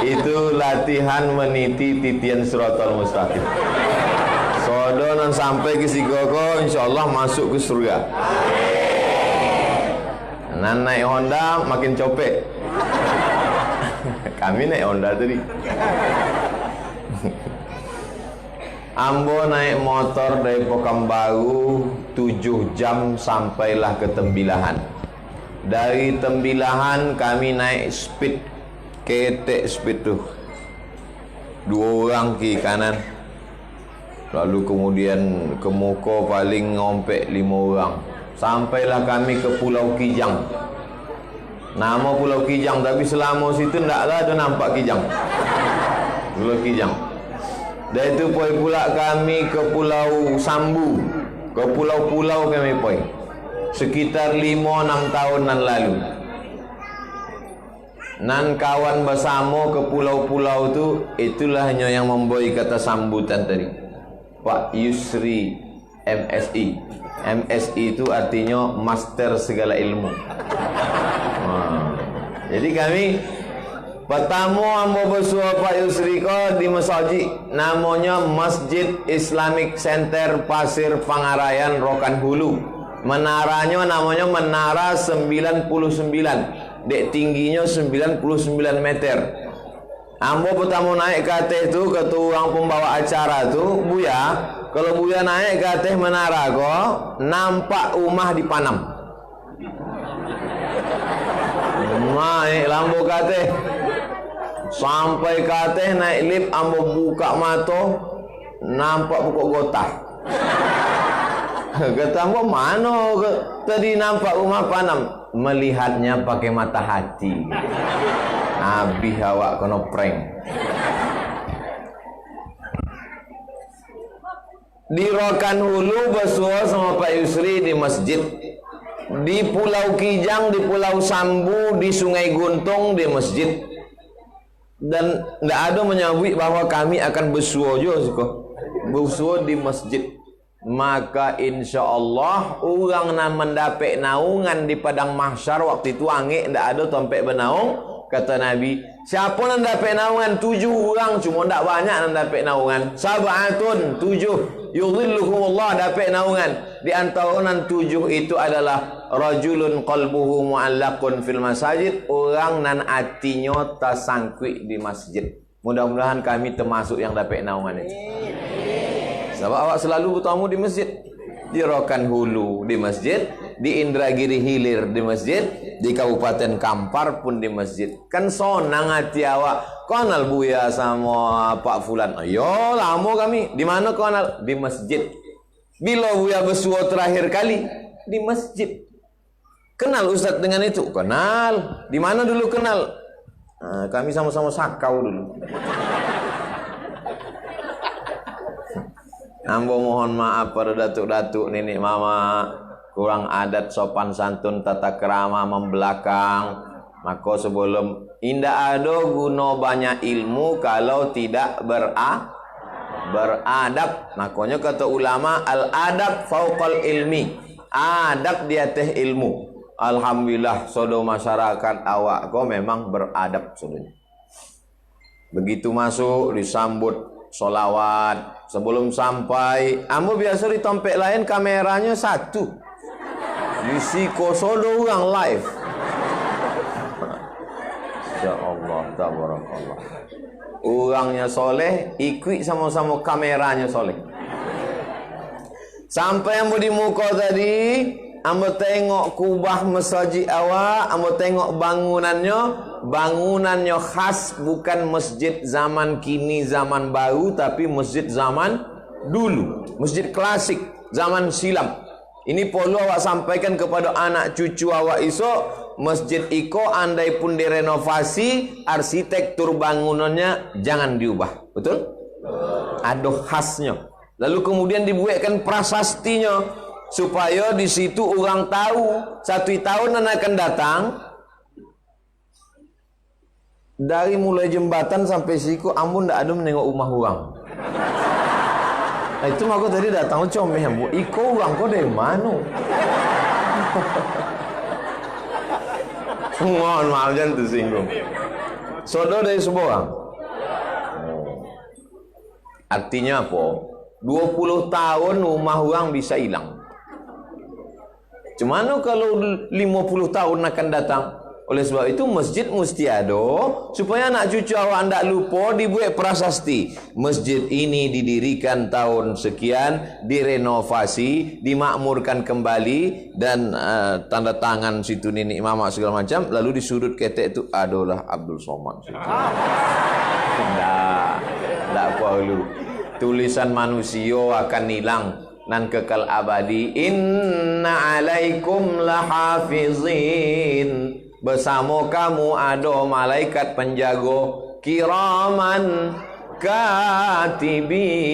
Itu latihan meniti titian siratal mustaqim. Sodo nan sampai ke sigoko insyaallah masuk ke surga. Nan naik Honda makin copek. Kami naik Honda tadi. Ambo naik motor dari Pekanbaru 7 jam sampailah ke Tembilahan. Dari Tembilahan kami naik speed, ketek speed tuh, 2 orang kiri kanan. Lalu kemudian ke Moko paling ngompek 5 orang. Sampailah kami ke Pulau Kijang. Nama Pulau Kijang, tapi selama situ ndaklah ada nampak Kijang. Pulau Kijang. Dan itu pula kami ke Pulau Sambu, ke pulau-pulau kami pergi. Sekitar 5-6 tahun yang lalu. Nan kawan bersama ke pulau-pulau tu, itulah hanya yang memberi kata sambutan tadi. Pak Yusri MSI. MSI itu artinya master segala ilmu. Jadi kami pertama ambo bersua Pak Yusri ko di masjid namanya Masjid Islamic Center Pasir Pangarayan Rokan Hulu. Menaranya namanya Menara 99. Dek tingginya 99 meter. Ambo pertama naik ke atas tu, kata orang pembawa acara tu, Buya, kalau Buya naik ke atas menara ko, nampak rumah di Panam. Naik lampu ke atas. Sampai ke atas naik lift, ambo buka mata, nampak pokok gotah. Kata ambo, mana tadi nampak rumah Panam? Melihatnya pakai mata hati. Habis awak kena prank. Di Rokan Hulu bersua sama Pak Yusri di masjid. Di Pulau Kijang, di Pulau Sambu, di Sungai Guntung, di masjid. Dan tidak ada menyambut bahwa kami akan bersua juga, bersua di masjid. Maka insya Allah orang nak mendapat naungan di padang mahsyar waktu itu angin tidak ada tempat bernaung. Kata Nabi, siapa yang dapat naungan? 7 orang, cuma tidak banyak yang dapat naungan. Sab'atun, 7. Yudhilluhumullah, dapat naungan. Di antara orang 7 itu adalah rajulun qalbuhu mu'allaqun fil masajid, orang nan hatinya tersangkut di masjid. Mudah-mudahan kami termasuk yang dapat naungan itu. Sebab awak selalu bertemu di masjid. Di Rokan Hulu di masjid, di Indragiri Hilir di masjid, di Kabupaten Kampar pun di masjid. Kan sonang hati awak. Kenal Buya sama Pak Fulan? Ayo, lama kami. Di mana kenal? Di masjid. Bila Buya bersua terakhir kali? Di masjid. Kenal Ustaz dengan itu? Kenal. Di mana dulu kenal? Nah, kami sama-sama sakau dulu. Ambo mohon maaf pada datuk-datuk, nenek mama, kurang adat sopan santun tata kerama membelakang. Maka sebelum indah ada guna banyak ilmu kalau tidak beradab. Makanya kata ulama al-adab fauqal ilmi. Adab di atas ilmu. Alhamdulillah sodo masyarakat awak kau memang beradab sodonya. Begitu masuk disambut solawat. Sebelum sampai, ambo biasa di tempat lain kameranya 1. Di siko sodo orang live. Ya Allah, tabarakallah. Orangnya soleh, ikut sama-sama kameranya soleh. Sampai ambo di muka tadi, ambo tengok kubah masjid awak, ambo tengok bangunannya khas, bukan masjid zaman kini, zaman baru, tapi masjid zaman dulu, masjid klasik, zaman silam. Ini perlu awak sampaikan kepada anak cucu awak esok, masjid iko andai pun direnovasi, arsitektur bangunannya jangan diubah, betul? Ada khasnya. Lalu kemudian dibuatkan prasastinya, supaya di situ orang tahu 1 tahun yang akan datang. Dari mulai jembatan sampai siku, ampun ndak ada menengok rumah orang. Nah, itu aku tadi datang comeh, Bu. Iko orang kau dari mana? Mohon maaf jangan tersinggung. Saudara dari sebuah orang. Artinya apa? 20 tahun rumah orang bisa hilang. Cuma kalau 50 tahun akan datang? Oleh sebab itu masjid mesti ada supaya anak cucu awak tidak lupa, dibuat prasasti. Masjid ini didirikan tahun sekian, direnovasi, dimakmurkan kembali, dan tanda tangan situ nenek mama segala macam. Lalu di sudut ketek itu adalah Abdul Somad. Tidak perlu. Tulisan manusia akan hilang nan kekal abadi. Inna alaikum lahafizin. Bersama kamu ada malaikat penjaga kiraman katibin.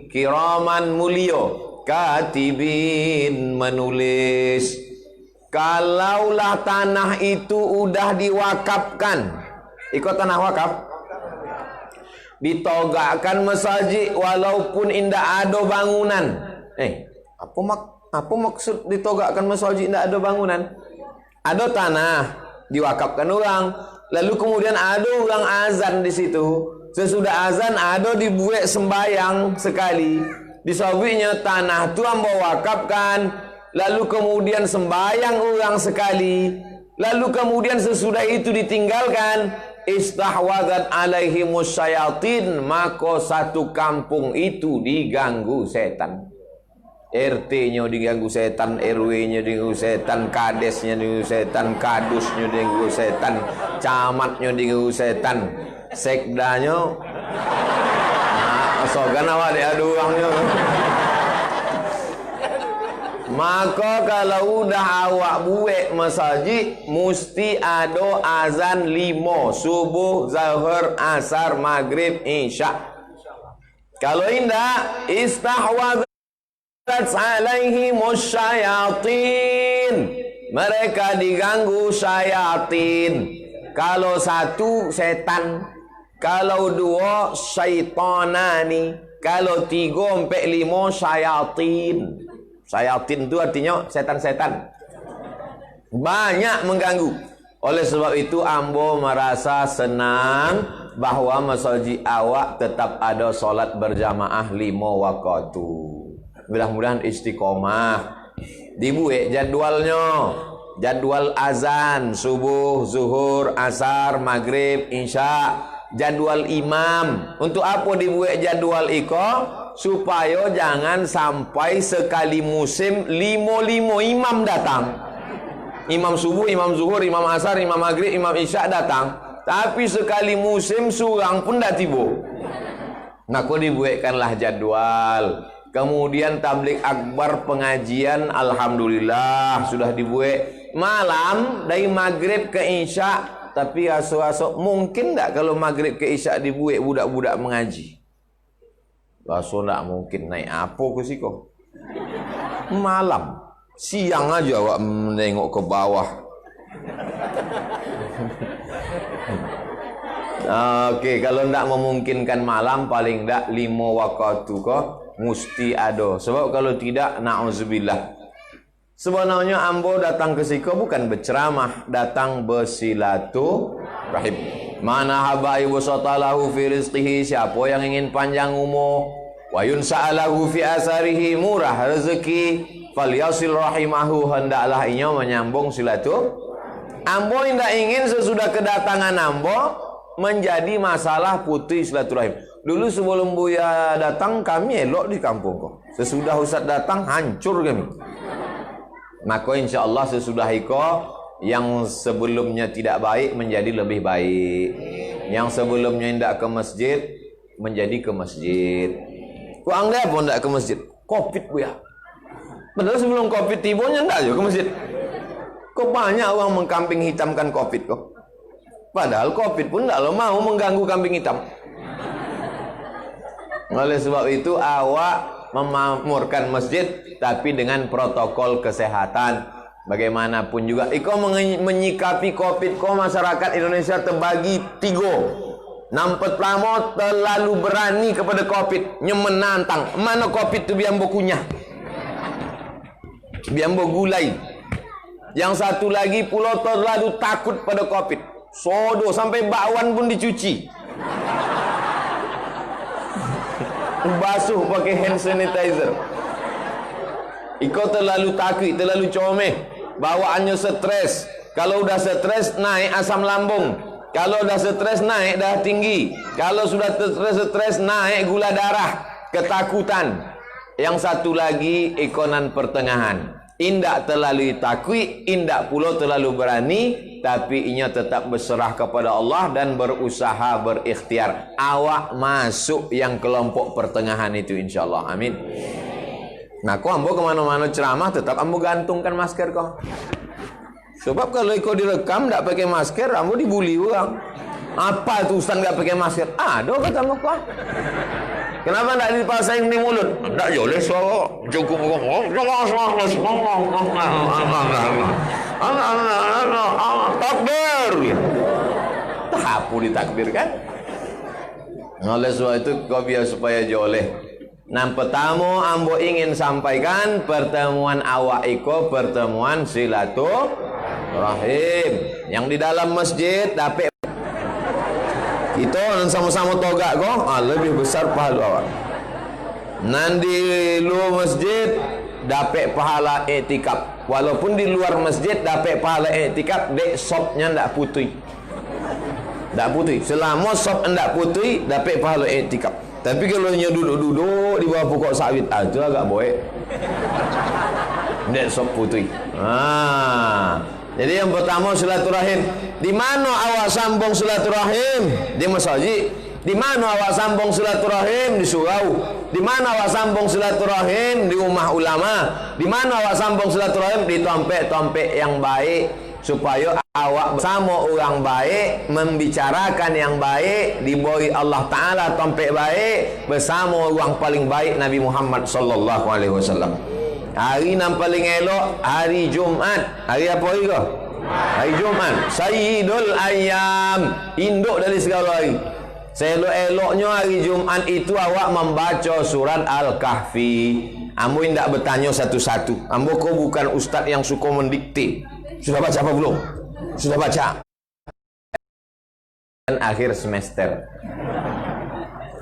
Kiraman mulia, katibin menulis. Kalaulah tanah itu udah diwakafkan, ikut tanah wakaf, ditogakkan masjid walaupun indah ada bangunan. Apa maksud ditogakkan masjid indah ada bangunan? Ada tanah diwakafkan orang, lalu kemudian ada orang azan di situ. Sesudah azan ada dibuat sembayang sekali. Disebutnya tanah tu hamba wakafkan, lalu kemudian sembayang orang sekali. Lalu kemudian sesudah itu ditinggalkan, istahwadat alaihimus syayatin, maka satu kampung itu diganggu setan. RT-nya diganggu setan, RW-nya diganggu setan, kadesnya diganggu setan, kadusnya diganggu setan, camatnya diganggu setan, sekdanya sogan awak dia ada orangnya. Maka kalau udah awak buat masjid, mesti ada azan 5, subuh, zuhur, asar, maghrib, isya. Kalau indah, istahwadz alaihimus syayatin, mereka diganggu syayatin. Kalau satu setan, kalau dua syaitanani, kalau 3 sampai 5 syayatin. Syayatin itu artinya setan-setan, banyak mengganggu. Oleh sebab itu ambo merasa senang bahwa masjid awak tetap ada solat berjamaah 5 waktu. Mudah-mudahan istiqomah. Dibuat jadwalnya, jadwal azan subuh, zuhur, asar, maghrib, isya, jadwal imam. Untuk apa dibuat jadwal iko? Supaya jangan sampai sekali musim 5 imam datang. Imam subuh, imam zuhur, imam asar, imam maghrib, imam isya datang, tapi sekali musim seorang pun tak tiba. Maka dibuatkanlah jadwal. Kemudian tabligh akbar, pengajian, alhamdulillah sudah dibuat malam dari maghrib ke isya. Tapi asok-asok mungkin tak kalau maghrib ke isya dibuat budak-budak mengaji? Asok tak mungkin. Naik apa ke siko? Malam, siang aja awak menengok ke bawah. Okey, kalau tak memungkinkan malam, paling tak 5 waktu kok mesti ada. Sebab kalau tidak, na'udzubillah. Sebenarnya ambo datang ke siko bukan berceramah, datang bersilaturahim. Mana habai wasatalahu fi rizqihi, siapa yang ingin panjang umur, wa yunsa'alahu fi asarihi, murah rezeki, falyasil rahimahu, hendaklah inya menyambung silaturahim. Ambo tidak ingin sesudah kedatangan ambo menjadi masalah putus silaturahim. Dulu sebelum Buya datang kami elok di kampung kok. Sesudah Ustaz datang hancur kami. Maka insya Allah sesudah iko yang sebelumnya tidak baik menjadi lebih baik. Yang sebelumnya tidak ke masjid menjadi ke masjid. Kok anda pun tidak ke masjid? Covid Buya. Padahal sebelum Covid tibonya tidak juga ke masjid. Kok banyak orang mengkambing hitamkan Covid kok. Padahal Covid pun tidak mau mengganggu kambing hitam. Oleh sebab itu awak memakmurkan masjid tapi dengan protokol kesehatan. Bagaimanapun juga iko menyikapi Covid ko, masyarakat Indonesia terbagi 3. Yang pertama terlalu berani kepada Covid, menantang. Mana Covid tu biar kunyah, biar gulai. Yang satu lagi pula terlalu takut pada Covid. Sodo sampai bakwan pun dicuci. basuh pakai hand sanitizer. Iko terlalu takut, terlalu comel, bawaannya stres. Kalau udah stres naik asam lambung, kalau udah stres naik darah tinggi, kalau sudah stres naik gula darah, ketakutan. Yang satu lagi ikonan pertengahan, indak terlalu takut, indak pula terlalu berani, tapi inya tetap berserah kepada Allah dan berusaha berikhtiar. Awak masuk yang kelompok pertengahan itu insyaallah. Amin. Nah, kau ambo kemana-mana ceramah tetap ambo gantungkan masker kau. Sebab kalau kau direkam tak pakai masker, ambo dibuli orang. Apa tu ustaz tak pakai masker? Ada kata kau. Kenapa tak dipasang di mulut? Tak boleh suara. Cukup takbir. Tak apa ditakbirkan. Oleh sebab itu kau biar supaya joleh. Nah, pertama ambo ingin sampaikan pertemuan awak iko pertemuan silaturahim yang di dalam masjid dapat kita sama-sama togak kau lebih besar pahala awak. Nanti luar masjid dapat pahala iktikaf. Walaupun di luar masjid dapat pahala iktikaf, dek sopnya ndak putih. Ndak putih. Selama sop ndak putih dapat pahala iktikaf. Tapi kalau nya duduk-duduk di bawah pokok sawit itu agak boek. Dek sop putih. Jadi yang pertama silaturahim. Di mana awak sambung silaturahim? Di masjid. Di mana awak sambung silaturahim? Di surau. Di mana awak sambung silaturahim? Di rumah ulama. Di mana awak sambung silaturahim? Di tompek-tompek yang baik, supaya awak bersama orang baik, membicarakan yang baik, diberi Allah Ta'ala tompek baik, bersama orang paling baik Nabi Muhammad sallallahu alaihi wasallam. Hari yang paling elok hari Jumaat. Hari apa hari kau? Hari Jumaat, Sayyidul Ayyam, induk dari segala hari. Seelok-eloknya hari Jumaat itu awak membaca surat Al-Kahfi. Ambo tidak bertanya satu-satu. Ambo kau bukan ustaz yang suka mendikte. Sudah baca apa belum? Sudah baca. Dan akhir semester.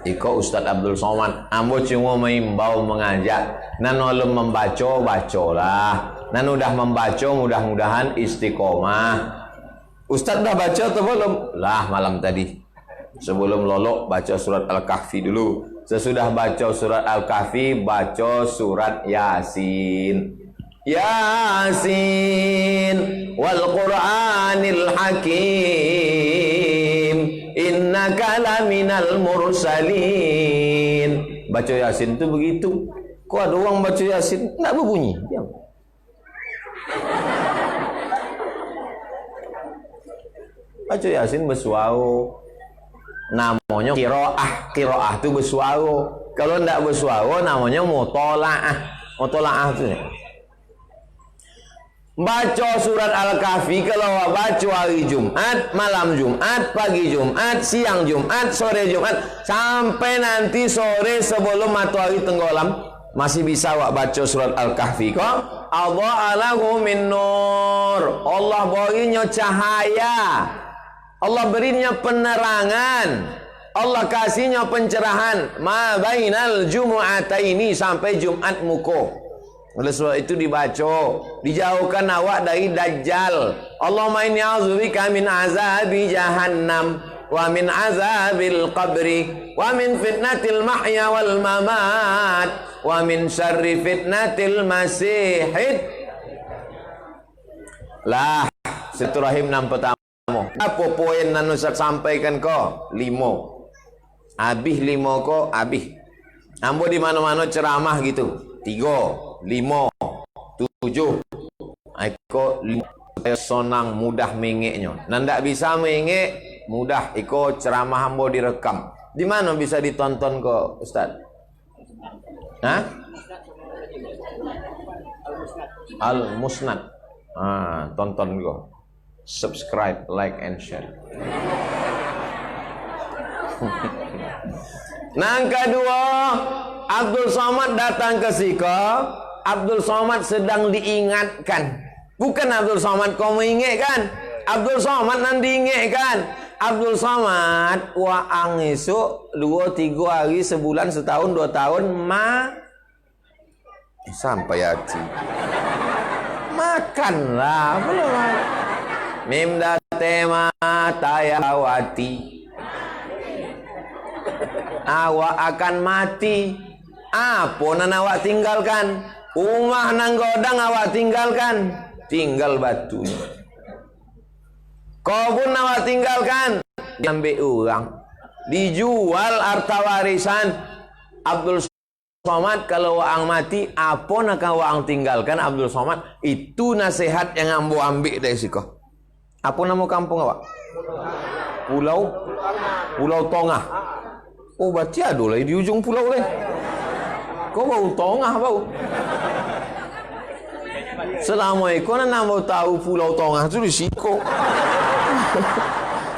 Iko Ustaz Abdul Somad. Ambo cuma mengimbau mengajak. Nan belum membaca, bacalah. Nan udah membaca, mudah-mudahan istiqomah. Ustaz dah baca atau belum? Lah malam tadi. Sebelum lolok baca surat Al-Kahfi dulu. Sesudah baca surat Al-Kahfi, baca surat Yasin. Yasin wal Qur'anil Hakim, innaka laminal mursalin. Baca Yasin itu begitu. Kok ada orang baca Yasin tak berbunyi? Diam. Baca Yasin bersuara. Namanya qiraah. Qiraah itu bersuara. Kalau tidak bersuara namanya mutolaah. Mutolaah itu baca surat Al-Kahfi. Kalau baca hari Jumat, malam Jumat, pagi Jumat, siang Jumat, sore Jumat, sampai nanti sore sebelum matahari tenggelam, masih bisa awak baca surat Al-Kahfi kok. Adha'alahu min nur. Allah berinya cahaya, Allah berinya penerangan, Allah kasihnya pencerahan. Ma bainal jumu'ataini, sampai Jumat muko. Oleh sebab itu dibaca, dijauhkan awak dari dajjal. Allahumma inni a'udzubika min azabi jahannam wa min azabil qabri wa min fitnatil mahya wal mamat wa min syarri fitnatil masihid. Lah, silaturahim nam pertama. Apa poin nan Ustaz sampaikan ko? 5. Habis 5 ko, habis. Ambo di mana-mana ceramah gitu. 3, 5, 7. Iko 5 sonang mudah mengeknya. Nanda bisa mengek mudah. Iko ceramah ambo direkam. Di mana bisa ditonton ko Ustaz? Hah? Al-Musnad. Tonton ko. Subscribe, like and share. Nah, kedua, Abdul Somad datang ke Sika. Abdul Somad sedang diingatkan. Bukan Abdul Somad kau mengingatkan. Abdul Somad nan diingatkan. Abdul Somad waang esok 2-3 hari sebulan setahun 2 tahun sampai hati makanlah belum mim tema tayawati awak akan mati apa nan awak tinggalkan rumah nang godang awak tinggalkan tinggal batunya kebun awak tinggalkan diambil orang dijual harta warisan Abdul Somad kalau waang mati apa nak waang tinggalkan Abdul Somad itu nasihat yang ambo ambil dari siko apa nama kampung awak Pulau Tongah oh berarti ada lah di ujung pulau lah kau bau Tongah bau selama itu nak tahu Pulau Tongah tu di siko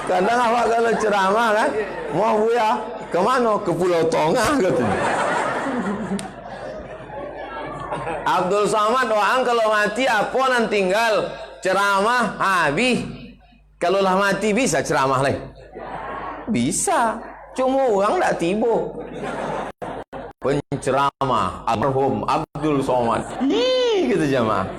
kadang awak kalau ceramah kan mau buya kemana ke Pulau Tongah katanya Abdul Somad waang kalau mati apa nan tinggal ceramah habis kalau lah mati bisa ceramah leh bisa cuma orang tak tiba penceramah almarhum Abdul Somad gitu jamaah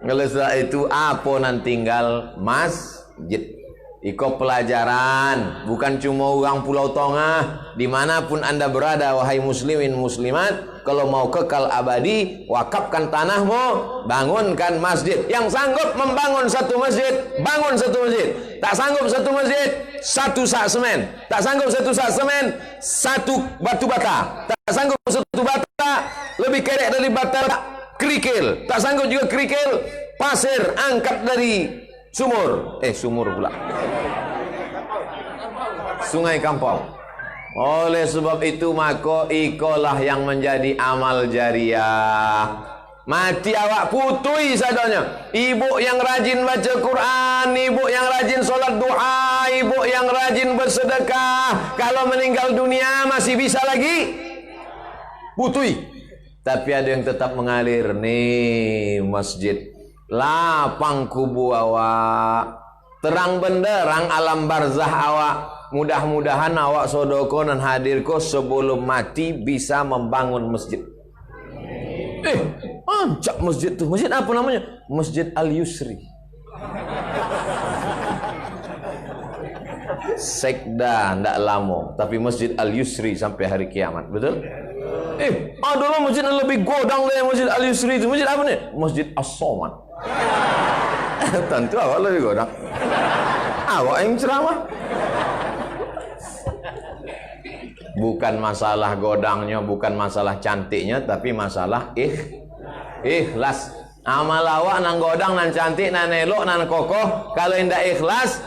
kalau setelah itu apa nan tinggal masjid iko pelajaran bukan cuma orang Pulau Tongah dimanapun anda berada wahai muslimin muslimat kalau mau kekal abadi wakafkan tanahmu bangunkan masjid yang sanggup membangun satu masjid bangun satu masjid tak sanggup satu masjid satu sak semen tak sanggup satu sak semen satu batu bata tak sanggup satu bata lebih kerek dari bata kerikil tak sanggup juga kerikil pasir angkat dari sumur pula sungai kampung oleh sebab itu maka ikolah yang menjadi amal jariah mati awak putui sadanya ibu yang rajin baca Quran ibu yang rajin solat duha ibu yang rajin bersedekah kalau meninggal dunia masih bisa lagi putui tapi ada yang tetap mengalir nih masjid lapang kubu awak terang benderang alam barzah awak mudah-mudahan awak sodoko dan hadirko sebelum mati bisa membangun masjid ancak masjid tuh masjid apa namanya Masjid Al-Yusri sekda ndak lama tapi Masjid Al-Yusri sampai hari kiamat betul ada lah masjid yang lebih godang dari Masjid Al-Yusri itu masjid apa nih Masjid As-Somad tentu awak lebih godang awak yang ceramah bukan masalah godangnya bukan masalah cantiknya tapi masalah ikhlas amal awak nang godang nan cantik nan elok nan kokoh kalau indah ikhlas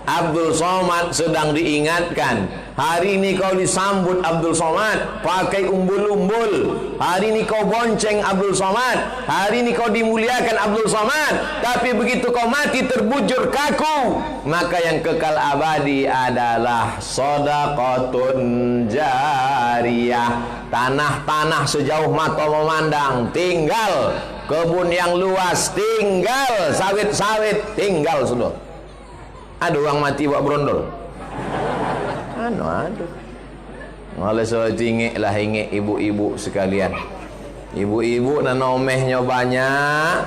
Abdul Somad sedang diingatkan hari ini kau disambut Abdul Somad pakai umbul-umbul hari ini kau bonceng Abdul Somad hari ini kau dimuliakan Abdul Somad tapi begitu kau mati terbujur kaku maka yang kekal abadi adalah sedekahun jariyah tanah-tanah sejauh mata memandang tinggal kebun yang luas tinggal sawit-sawit tinggal sudah ada orang mati buat berondol aduh oleh sebab itu ingat ibu-ibu sekalian ibu-ibu dan omehnya banyak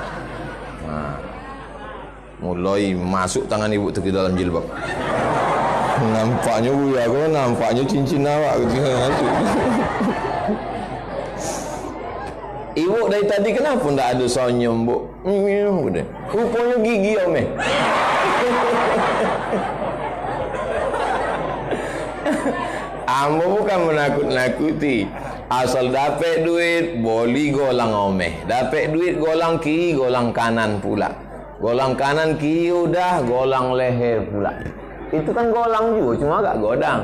mulai masuk tangan ibu tu ke dalam jilbab nampaknya buya aku nampaknya cincin awak ibu dari tadi kenapa tak ada senyum bu rupanya gigi omeh ambo bukan menakut-nakuti asal dapat duit boleh golang omeh dapat duit golang kiri golang kanan pula golang kanan kiri udah golang leher pula itu kan golang juga cuma agak godang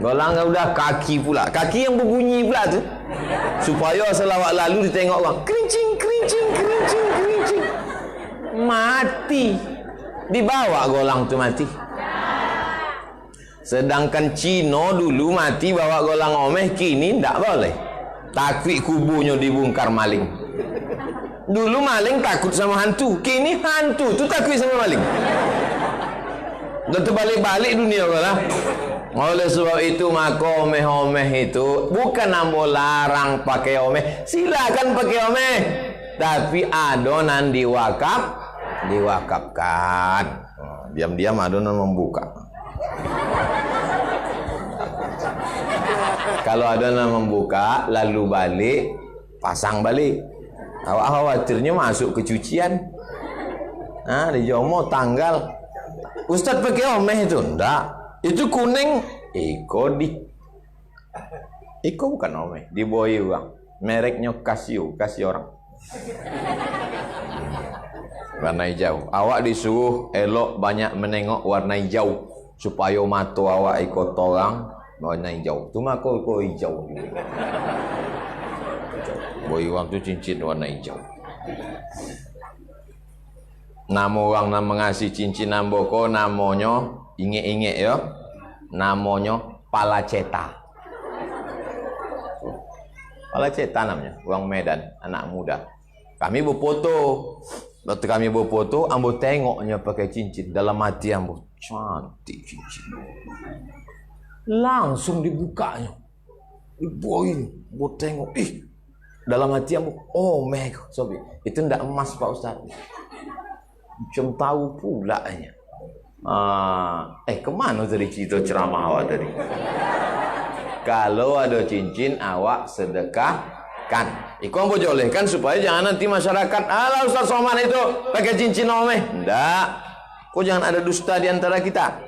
golang udah kaki pula kaki yang berbunyi pula tu supaya selawat lalu ditengok orang kerincing kerincing kerincing kerincing mati dibawa golang tu mati sedangkan Cino dulu mati bawa golang omeh kini tidak boleh takwi kubunya dibongkar maling Dulu maling takut sama hantu, kini hantu tu takut sama maling. Dah terbalik-balik dunia lah. Oleh sebab itu maka omeh-omeh itu bukan ambo larang pakai omeh, silakan pakai omeh, tapi adonan diwakafkan. Diam-diam adonan membuka. Kalau adonan membuka lalu balik, pasang balik. Awak khawatirnya masuk ke cucian. Nah, di Jomo tanggal. Ustaz pakai omeh itu enggak. Itu kuning. Iko bukan omeh, diboi uang. Mereknya Casio, kasih orang. Warna hijau. Awak disuruh elok banyak menengok warna hijau supaya mata awak ikut orang warna hijau. Tu mah kau hijau. Boi uang tu cincin warna hijau. Nama orang nak mengasih cincin namboko namanya inget-inget ya. Namanya Palaceta. Palaceta namanya, orang Medan, anak muda. Kami berfoto. Waktu kami berfoto, ambo tengoknya pakai cincin. Dalam hati ambo, cantik cincin. Langsung dibukanya. Dibuain, ambo tengok. Dalam hati ambo, oh my God, sobi. Itu ndak emas Pak Ustaz. Macam tahu pula nya. Kemana tadi cerita ceramah awak tadi? Kalau ada cincin awak sedekahkan. Ikon bolehkan supaya jangan nanti masyarakat, alah Ustaz Somad itu pakai cincin omeh. Ndak. Kok jangan ada dusta di antara kita.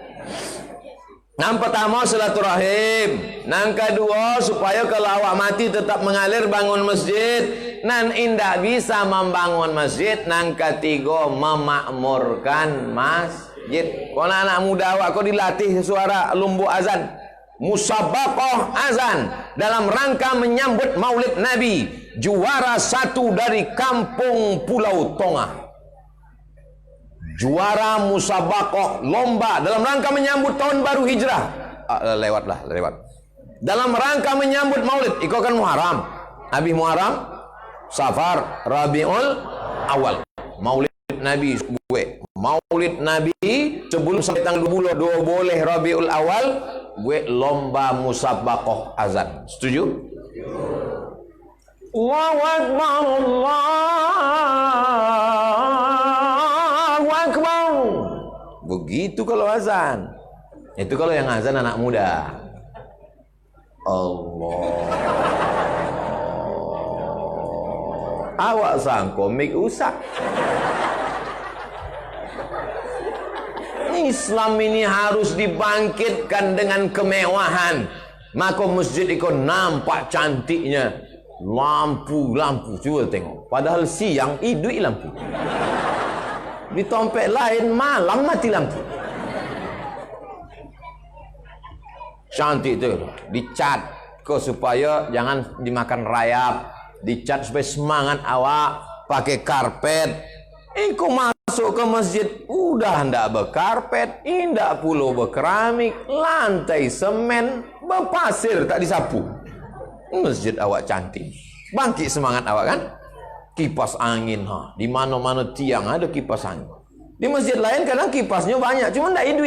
Yang pertama silaturahim. Yang kedua supaya kalau awak mati tetap mengalir bangun masjid. Nan indah bisa membangun masjid. Yang ketiga memakmurkan masjid. Kalau anak muda awak kau dilatih suara lumbu azan, musabaqah azan dalam rangka menyambut Maulid Nabi, juara satu dari kampung Pulau Tongah. Juara musabaqah lomba dalam rangka menyambut tahun baru hijrah. Lewat. Dalam rangka menyambut Maulid, iko kan Muharram. Habis Muharram, Safar, Rabiul Awal. Maulid Nabi gue. Maulid Nabi sebelum sampai tanggal 22 boleh Rabiul Awal, gue lomba musabaqah azan. Setuju? Allahu Akbar, Allahu Akbar. Begitu kalau azan. Itu kalau yang azan anak muda. Allah. Awak sangko mik usak. Islam ini harus dibangkitkan dengan kemewahan. Maka masjid itu nampak cantiknya. Lampu. Cuba tengok. Padahal siang hidup lampu. Di tempat lain malam mati lampu. Cantik tu. Dicat ke supaya jangan dimakan rayap. Dicat supaya semangat awak. Pakai karpet. Kau masuk ke masjid, udah ndak berkarpet, indak pula berkeramik, lantai semen, berpasir tak disapu. Masjid awak cantik. Bangkit semangat awak kan? Kipas angin, di mana-mana tiang ada kipas angin. Di masjid lain kadang kipasnya banyak, cuma ndak hidup.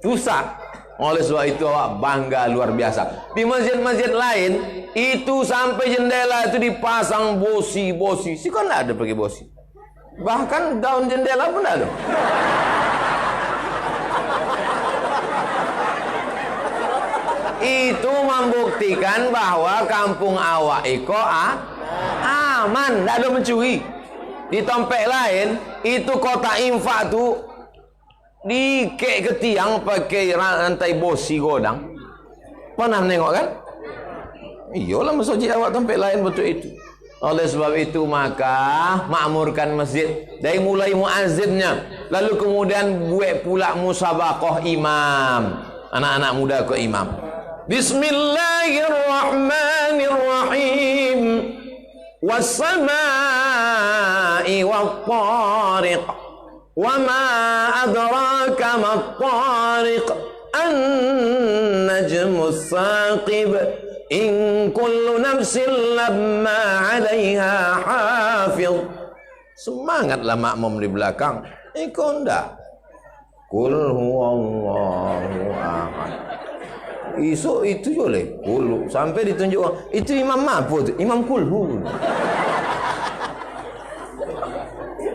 Rusak. Oleh sebab itu awak bangga luar biasa. Di masjid-masjid lain itu sampai jendela itu dipasang bosi. Si kau ndak ada pakai bosi. Bahkan daun jendela pun ada. Itu membuktikan bahwa kampung awak iko aman, tidak ada mencuri. Di tempat lain itu kota infak tu dikek ke tiang pakai rantai bosi godang. Pernah menengok kan? Iyalah masjid awak tempat lain betul itu. Oleh sebab itu maka makmurkan masjid dari mulai muazzinnya, lalu kemudian buat pula musabaqah imam, anak-anak muda ke imam. Bismillahirrahmanirrahim. Was-samaa'i wat-tariq. Wa ma adraka mat-tariq. An-najmu as-saqib. In kullu nafsin lamma 'alaiha hafiz. Semangatlah makmum di belakang. Ikut ndak. Qul huwallahu ahad. Isu itu boleh kul sampai ditunjuk itu imam apa tu? Imam kulhu.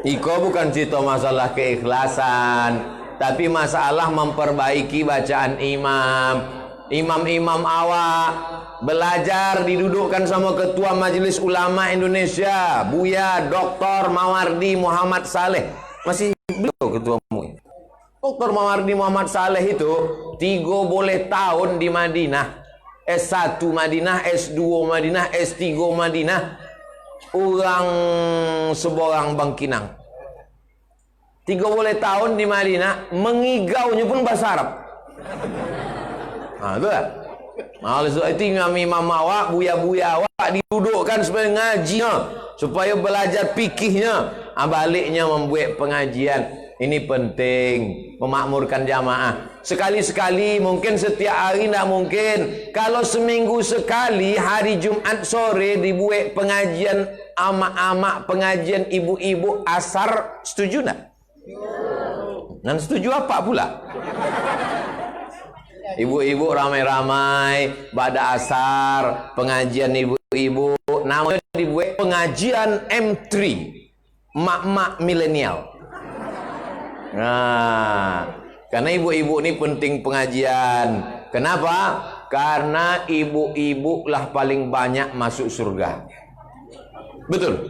Iko bukan cerita masalah keikhlasan, tapi masalah memperbaiki bacaan imam. Imam-imam awak belajar didudukkan sama Ketua Majelis Ulama Indonesia, Buya Dr. Mawardi Muhammad Saleh. Masih beliau ketuamu. Dr. Mawardi Muhammad Saleh itu 3 tahun di Madinah. S1 Madinah, S2 Madinah, S3 Madinah. Orang seborang Bangkinang. 3 tahun di Madinah, mengigaunya pun bahasa Arab. Nah, itu lah. Maksud itu imam-imam awak, buya-buya awak didudukkan supaya ngajinya, supaya belajar fikihnya. Baliknya membuat pengajian. Ini penting, memakmurkan jamaah. Sekali-sekali, mungkin setiap hari tidak mungkin. Kalau seminggu sekali, hari Jumat sore dibuat pengajian amak-amak, pengajian ibu-ibu asar, setuju tak? Dan setuju apa pula? Ibu-ibu ramai-ramai pada asar, pengajian ibu-ibu, namanya dibuat pengajian M3, mak-mak milenial. Nah, karena ibu-ibu ini penting pengajian. Kenapa? Karena ibu-ibu lah paling banyak masuk surga. Betul.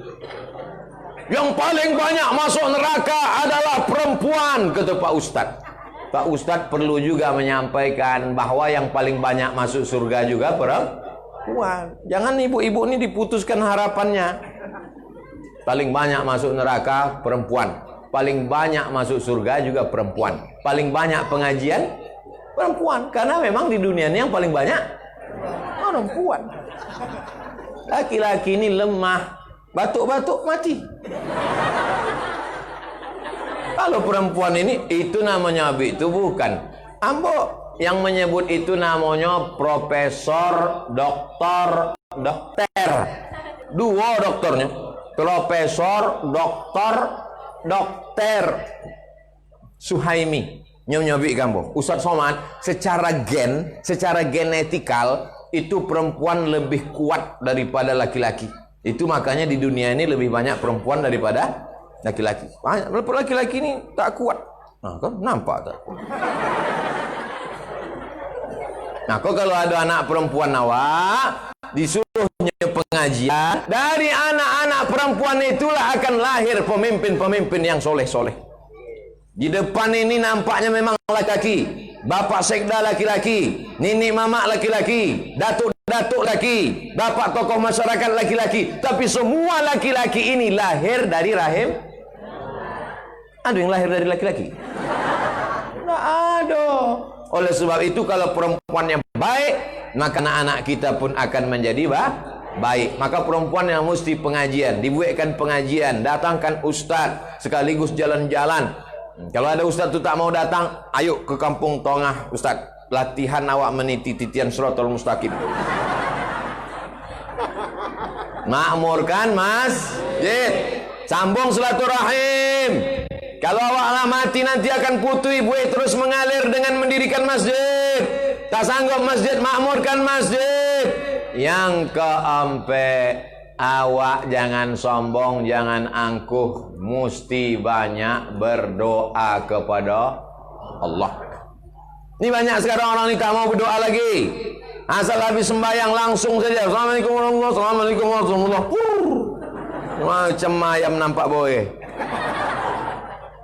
Yang paling banyak masuk neraka adalah perempuan, kata Pak Ustadz. Pak Ustadz perlu juga menyampaikan bahwa yang paling banyak masuk surga juga perempuan. Jangan ibu-ibu ini diputuskan harapannya. Paling banyak masuk neraka perempuan. Paling banyak masuk surga juga perempuan. Paling banyak pengajian perempuan. Karena memang di dunia ini yang paling banyak perempuan. Laki-laki ini lemah. Batuk-batuk mati. Kalau perempuan ini, itu namanya itu bukan. Ambo yang menyebut itu namanya profesor, doktor. 2 doktornya. Profesor, dokter Suhaimi nyobi kambo Ustaz Somad, secara genetikal itu perempuan lebih kuat daripada laki-laki. Itu makanya di dunia ini lebih banyak perempuan daripada laki-laki. Laki-laki ini tak kuat. Nah, kan nampak tak? Nah, kok kalau ada anak perempuan awak disuruhnya pengajian, dari anak-anak perempuan itulah akan lahir pemimpin-pemimpin yang soleh-soleh. Di depan ini nampaknya memang laki-laki, bapak sekda laki-laki, nini mamak laki-laki, datuk-datuk laki, bapak tokoh masyarakat laki-laki. Tapi semua laki-laki ini lahir dari rahim. Ada yang lahir dari laki-laki? Tidak ada. Oleh sebab itu kalau perempuan yang baik, maka anak-anak kita pun akan menjadi baik. Maka perempuan yang mesti pengajian, dibuatkan pengajian, datangkan ustaz, sekaligus jalan-jalan. Kalau ada ustaz itu tak mau datang, ayo ke kampung tengah ustaz, latihan awak meniti titian Shiratal Mustaqim. Makmurkan masjid, sambung silaturahim. Kalau awak mati nanti akan putih, buih terus mengalir dengan mendirikan masjid. Tak sanggup masjid, makmurkan masjid. Yang keempat, awak jangan sombong, jangan angkuh, mesti banyak berdoa kepada Allah. Ini banyak sekarang orang ini tak mau berdoa lagi. Asal habis sembahyang langsung saja. Assalamualaikum warahmatullahi wabarakatuh. Assalamualaikum warahmatullahi wabarakatuh. Macam ayam nampak boleh.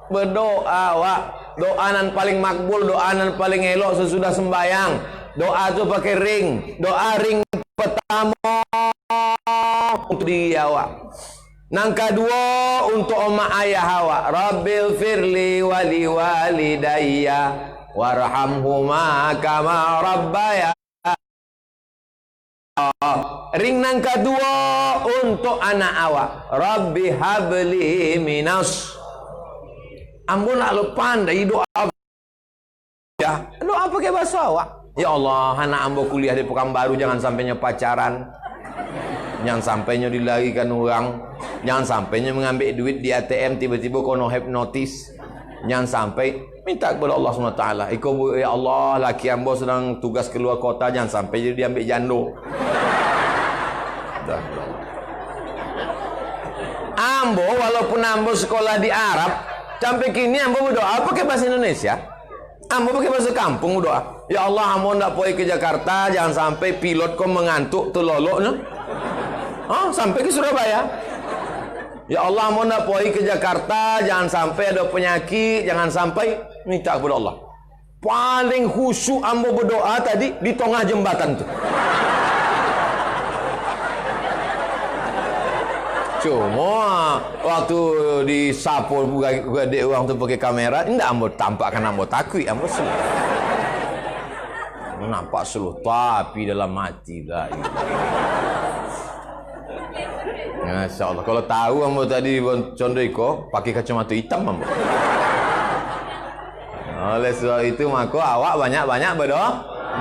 Berdoa wak, doanan paling makbul, doanan paling elok sesudah sembahyang. Doa tu pakai ring, doa ring pertama untuk diri awak. Nang kedua untuk emak ayah awak. Rabbil firli wali walidayya warhamhuma kama rabbaya. Ring nang kedua untuk anak awak. Rabbi habli minas. Ambon nak lu pandai doa. Ya, doa pakai bahasa awak. Ya Allah, anak ambo kuliah di Pekanbaru jangan sampainya pacaran. Jangan sampainya dilarikan orang. Jangan sampainya mengambil duit di ATM tiba-tiba kono hipnotis. Jangan sampai minta kepada Allah SWT. Ya Allah, laki ambo sedang tugas keluar kota, jangan sampai jadi diambil jando. Ambo walaupun ambo sekolah di Arab, sampai kini ambo berdoa pakai bahasa Indonesia. Ambo pakai bahasa kampung berdoa. Ya Allah, ambo ndak pergi ke Jakarta, jangan sampai pilot kau mengantuk telolok no. Sampai ke Surabaya. Ya Allah, ambo ndak pergi ke Jakarta, jangan sampai ada penyakit, jangan sampai minta kepada Allah. Paling khusyuk ambo berdoa tadi di tengah jembatan tuh. Cuma waktu disapu gede orang tu pakai kamera, indah ambo tampakkan ambo takui, ambo selu. Nampak selu tapi dalam hati lah. Masya Allah. Kalau tahu ambo tadi contoh iko pakai kacamata hitam ambo. Oleh sebab itu maka awak banyak-banyak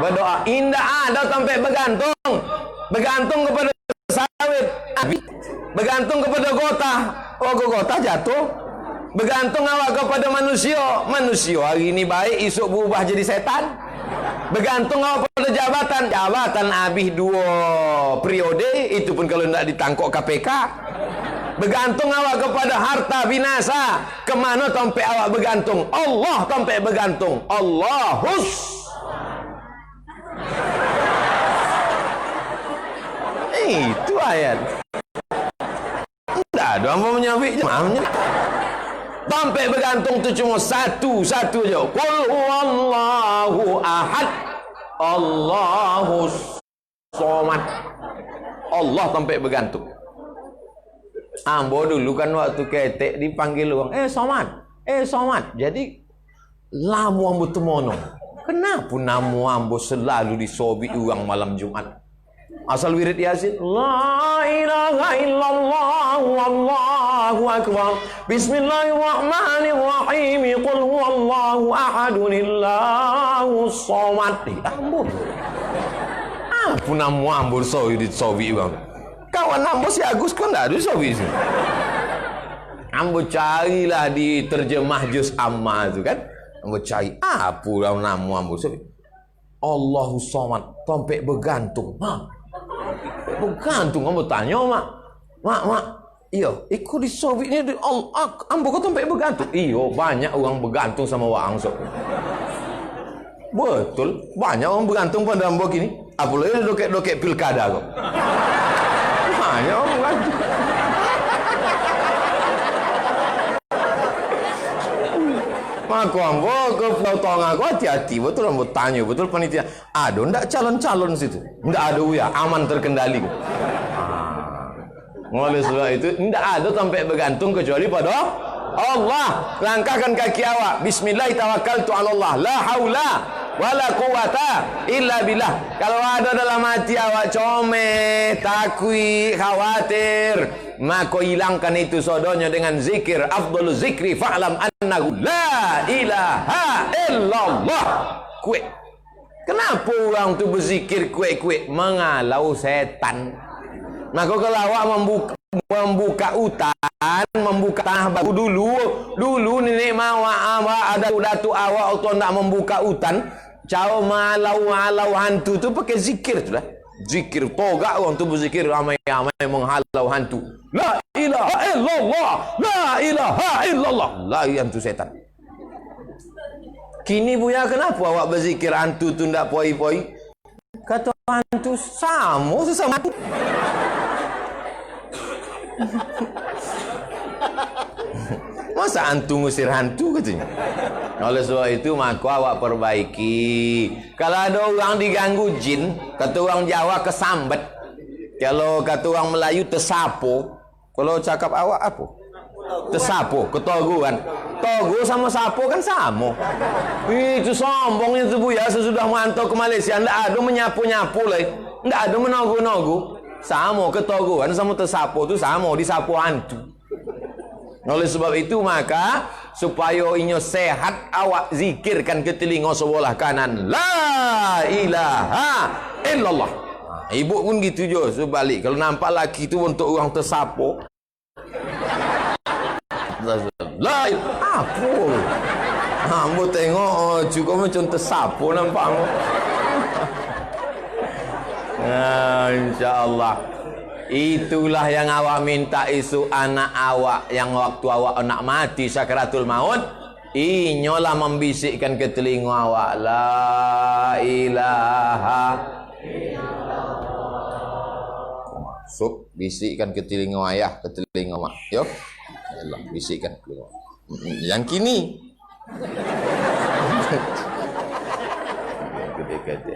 berdoa. Indah ada sampai bergantung kepada sawit. Bergantung kepada gota. Gota jatuh. Bergantung awak kepada manusia. Manusia hari ini baik, esok berubah jadi setan. Bergantung awak pada jabatan. Jabatan habis 2 periode, itu pun kalau tidak ditangkap KPK. Bergantung awak kepada harta binasa. Kemana sampai awak bergantung? Allah sampai bergantung. Allahus. Itu ayat. Tidak ada apa menyabik jemaahnya. Sampai bergantung tu cuma satu je. Qul huwallahu ahad. Allahus somad. Allah sampai bergantung. Ambo dulu kan waktu ketek dipanggil orang, somad. Jadi lamu ambo temono. Kenapa namu ambo selalu disobik orang malam Jumat? Asal wirid Yasin, la ilaha illallah wallahu akbar. Bismillahirrahmanirrahim. Qul huwallahu ahadun illahus somad. Ambo. Apa namu ambo sobi bang? Kawan ambo si Agus kan enggak ada sobi sini. Ambo carilah di terjemah juz amma itu kan. Ambo cari apa namu ambo sobi. Allahus somad sampai bergantung. Bergantung, kamu tanya mak, iya, ikut di Soviet ni, ambo kau sampai bergantung. Iyo, banyak orang bergantung sama wang so. Betul, banyak orang bergantung pada ambo kini. Apalagi doket pilkada kau. Banyak orang bergantung. Maka ambo ke Pulau Tonga kau hati-hati betul ambo tanya betul panitia. Ada ndak calon-calon situ? Ndak ada ya, aman terkendali. Oleh sebab itu ndak ada sampai bergantung kecuali pada Allah. Langkahkan kaki awak. Bismillah tawakkaltu 'ala Allah. La haula wala quwata illa billah. Kalau ada dalam hati awak comel, takui, khawatir, maka hilangkan itu sodonya dengan zikir. Afdhalu zikri fa'lam annahu la ilaha illallah. Kuek. Kenapa orang tu berzikir kuek-kuek? Mengalau setan. Maka kalau awak membuka hutan, membuka tanah baru dulu nenek awak ada datuk awak atau nak membuka hutan, cara malau hantu tu pakai zikir tu lah. Zikir togak orang tu berzikir ramai-ramai menghalau hantu. La ilaha illallah, la ilaha illallah. Lari hantu setan. Kini buya kenapa awak berzikir hantu tu ndak poi-poi? Kata hantu sesama hantu. Masa hantu ngusir hantu katanya. Oleh sebab itu maka awak perbaiki. Kalau ada orang diganggu jin, kata orang Jawa kesambet. Kalau kata orang Melayu tersapo. Kalau cakap awak apa? Tersapo, ketoguan. Togo sama sapo kan sama. Itu sombongnya tu buya sesudah merantau ke Malaysia ndak ada menyapu-nyapu lah. Ndak ada menogu-nogu. Sama ketoguan sama tersapo tu sama disapu hantu. Oleh sebab itu maka supaya inyo sehat, awak zikirkan ke telinga sebelah kanan, la ilaha illallah. Ibu pun gitu je sebalik. Kalau nampak laki tu untuk orang tersapu, la apa? Ambo tengok juga macam tersapu nampak. InsyaAllah. Itulah yang awak minta isu anak awak yang waktu awak nak mati sakaratul maut, inyolah membisikkan ke telinga awak, la ilaha illallah. Masuk, bisikkan ke telinga ayah, ke telinga mak. Yo, Allah bisikkan ke telinga. Yang kini. Gede-gede.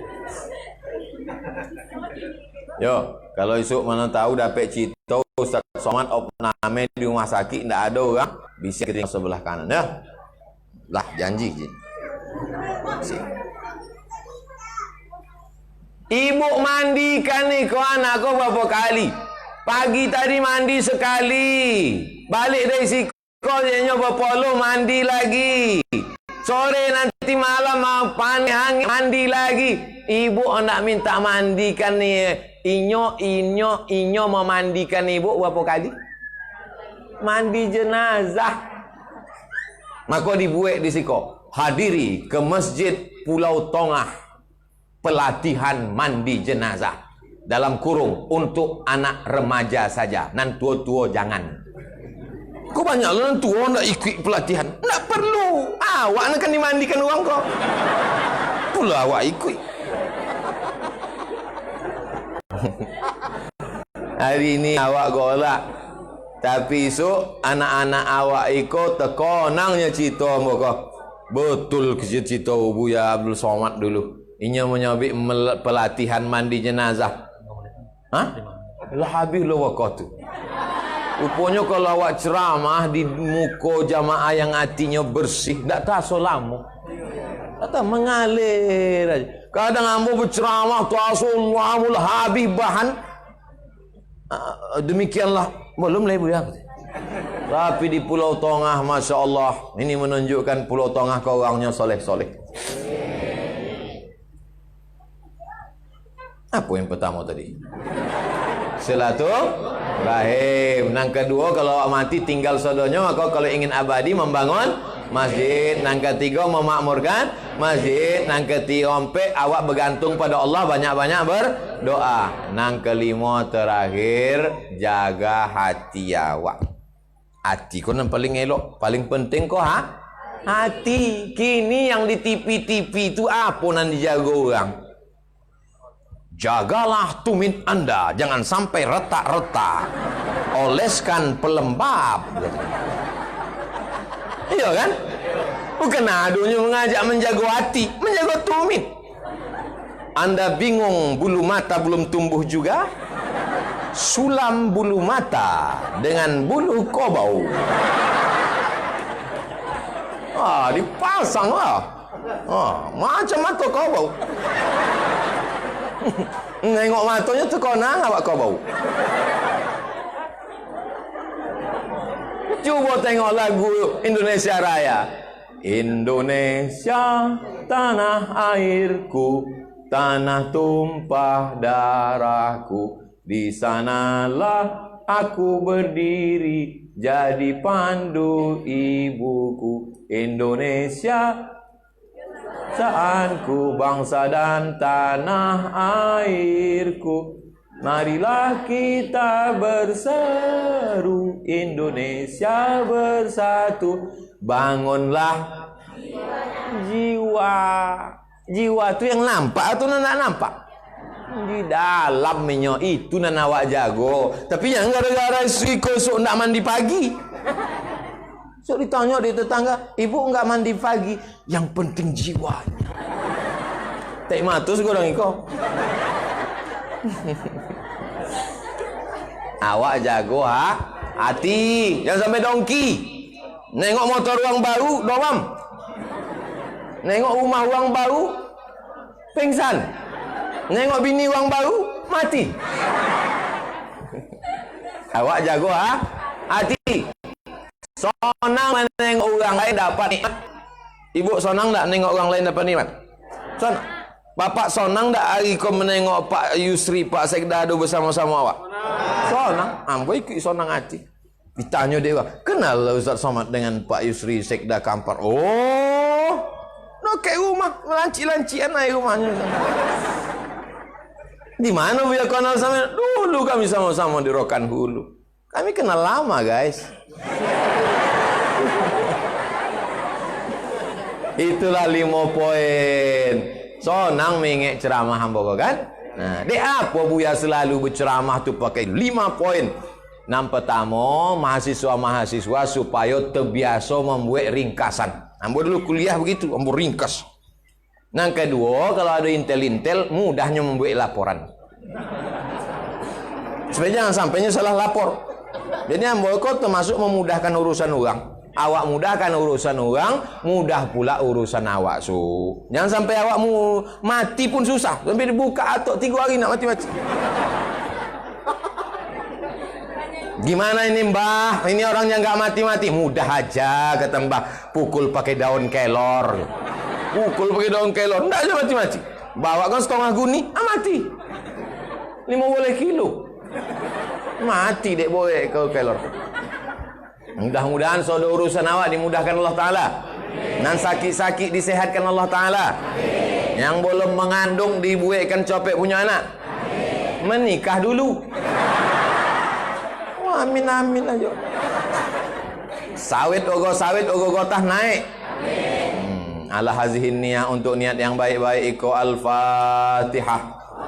Yo, kalau esok mana tahu dapat cerita Ustaz Somad opname di rumah sakit ndak ada orang, bisik ke sebelah kanan ya. Lah janji je. Ibu mandikan ni kau anak kau berapa kali? Pagi tadi mandi sekali. Balik dari sekolah dia nyoba polo mandi lagi. Sore nanti malam mau panas mandi lagi. Ibu nak minta mandikan ni. Inyo memandikan ibu berapa kali? Mandi jenazah. Maka dibuat di siko. Hadiri ke masjid Pulau Tongah. Pelatihan mandi jenazah. Dalam kurung untuk anak remaja saja. Nan tua-tua jangan. Kau banyak lah tua nak ikut pelatihan. Tak perlu. Awak nak kan dimandikan orang kau. Pula awak ikut. Hari ini awak golak. Tapi esok anak-anak awak ikut tekonangnya cerita mereka. Betul cerita Buya Abdul Somad dulu. Inya menyabik pelatihan mandi jenazah. Hah? Lah habis lah waktu tu. Rupanya kalau awak ceramah di muka jamaah yang hatinya bersih, tak terasa lama. Tak mengalir aja. Kadang ambo berceramah terasa lama habis bahan. Demikianlah belum lebu ya. Tapi di Pulau Tongah, Masya Allah, ini menunjukkan Pulau Tongah kau orangnya soleh-soleh. Apa yang pertama tadi? Silaturahim. Yang kedua, kalau awak mati tinggal sodonya, maka kalau ingin abadi membangun masjid. Yang ketiga, memakmurkan masjid. Yang ketiga, awak bergantung pada Allah, banyak-banyak berdoa. Yang kelima terakhir, jaga hati awak. Hati kau yang paling elok, paling penting kau hati. Kini yang di TV-TV itu apa yang dijaga orang? Jagalah tumit Anda, jangan sampai retak-retak. Oleskan pelembab. Iya kan? Bukan adunya mengajak menjaga hati, menjaga tumit. Anda bingung bulu mata belum tumbuh juga? Sulam bulu mata dengan bulu kobau. Dipasang lah. Macam mata kobau. Nengok matanya terkonang awak kau bau. Cuba tengok lagu Indonesia Raya. Indonesia tanah airku, tanah tumpah darahku. Di sanalah aku berdiri jadi pandu ibuku. Indonesia saanku, bangsa dan tanah airku. Marilah kita berseru, Indonesia bersatu. Bangunlah jiwa. Jiwa itu yang nampak atau nak nampak? Di dalam minyak itu nan awak jago. Tapi yang gara-gara esok nak mandi pagi. So ditanya di tetangga, ibu enggak mandi pagi. Yang penting jiwanya. Tak matus gorang iko. Awak jago hati. Jangan sampai dongki. Nengok motor orang baru, domam. Nengok rumah orang baru, pingsan. Nengok bini orang baru, mati. Awak jago hati. Sonang menengok orang lain dapat nikmat. Ibu sonang tak menengok orang lain dapat nikmat? Sonang. Bapak sonang tak hari kau menengok Pak Yusri, Pak Sekda ada bersama-sama awak? Sonang. Ambo ikut sonang hati. Ditanya dia, kenal Ustaz Somad dengan Pak Yusri Sekda Kampar? Oh, nak ke rumah, lanci-lancian aja rumahnya. Di mana dia kenal sama? Dulu kami sama-sama di Rokan Hulu. Kami kenal lama, guys. Itulah 5 poin. Sonang mengek ceramah hamba kan? Nah, dek apa Buya selalu berceramah tu pakai 5 poin. Yang pertama, mahasiswa-mahasiswa supaya terbiasa membuat ringkasan. Ambo dulu kuliah begitu, ambo ringkas. Yang kedua, kalau ada intel-intel, mudahnya membuat laporan. Supaya jangan sampainya salah lapor. Jadi ambo kok termasuk memudahkan urusan orang. Awak mudahkan urusan orang, mudah pula urusan awak. Jangan sampai awakmu mati pun susah. Sampai dibuka atok 3 hari nak mati-mati. Gimana ini mbah? Ini orang yang nggak mati-mati. Mudah aja kata mbah. Pukul pakai daun kelor. Pukul pakai daun kelor. Nggak aja mati-mati. Bawa kan setengah guni, mati. 50 kilo. Mati dek boleh ke kelor. Mudah-mudahan saudara urusan awak dimudahkan Allah Ta'ala. Dan sakit-sakit disehatkan Allah Ta'ala. Yang belum mengandung dibuatkan copek punya anak. Menikah dulu. Amin amin aja. Sawit ogo gotah naik. Ala hazihin niat untuk niat yang baik-baik. Iko Al-Fatihah.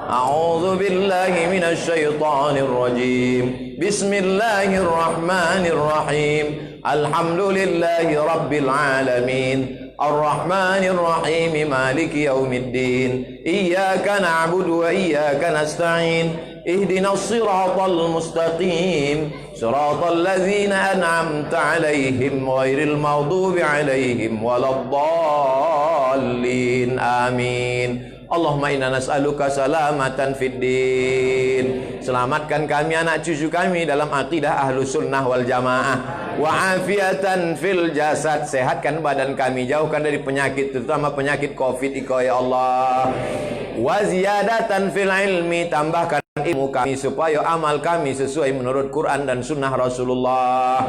A'udzu billahi minasy syaithanir rajim. Bismillahirrahmanirrahim. Alhamdulillahi rabbil alamin. Ar-Rahmanir Rahim. Maliki yaumiddin. Iyyaka na'budu wa iyyaka nasta'in. اهدنا الصراط المستقيم صراط الذين أنعمت عليهم غير المغضوب عليهم ولا الضالين آمين Allahumma inna nas'aluka salamatan fid din. Selamatkan kami anak cucu kami dalam akidah ahlus sunnah wal jamaah. Wa afiatan fil jasad. Sehatkan badan kami, jauhkan dari penyakit, terutama penyakit Covid iko ya Allah. Wa ziyadatan fil ilmi. Tambahkan ilmu kami supaya amal kami sesuai menurut Quran dan sunnah Rasulullah.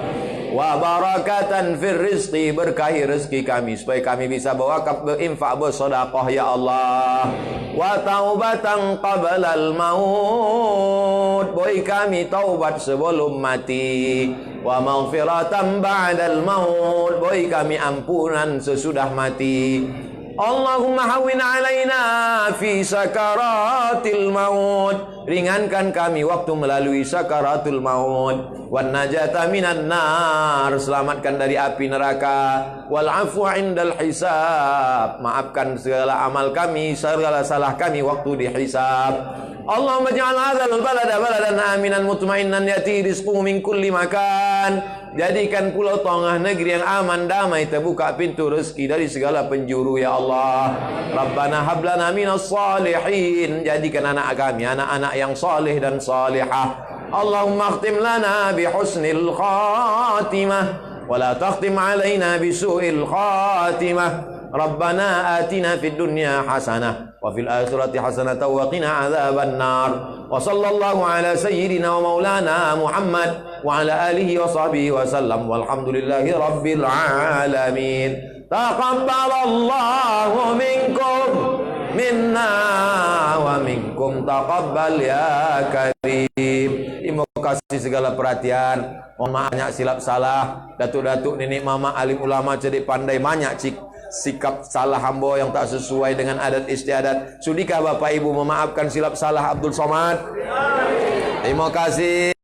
Wa barakatan fir rizqi. Berkahi rezeki kami supaya kami bisa berwakaf, berinfak, bersedekah ya Allah. Wa taubatan qablal maut. Boy kami taubat sebelum mati. Wa maghfiratan ba'dal maut. Boy kami ampunan sesudah mati. Allahumma hawwin alaina fi sakaratil maut. Ringankan kami waktu melalui sakaratul maut. Wan najata minan nar. Selamatkan dari api neraka. Wal afwa indal hisab. Maafkan segala amal kami, segala salah kami waktu dihisab. Allahumma ja'al hadzal balada baladan aminan mutmainnan yati rizquhu min kulli makan. Jadikan pulau tengah negeri yang aman, damai, terbuka pintu rezeki dari segala penjuru ya Allah. Rabbana hablana minas salihin. Jadikan anak kami anak-anak yang saleh dan salihah. Allahumma akhtim lana bihusnil khatimah wa la takhtim alaina bisu'il khatimah. Rabbana atina fid dunya hasanah wa fil akhirati hasanatan wa qina adzaban nar. Wa sallallahu ala sayyidina wa maulana Muhammad wa ala alihi wa sahbihi wa sallam. Walhamdulillahi rabbil alamin. Taqabbalallahu minkum minna wa minkum taqabbal ya karim. Terima kasih segala perhatian. Mohon maaf banyak silap salah. Datuk-datuk, nenek mama, alim ulama, cerdik pandai, banyak sikap salah hamba yang tak sesuai dengan adat istiadat. Sudikah Bapak Ibu memaafkan silap salah Abdul Somad? Terima kasih.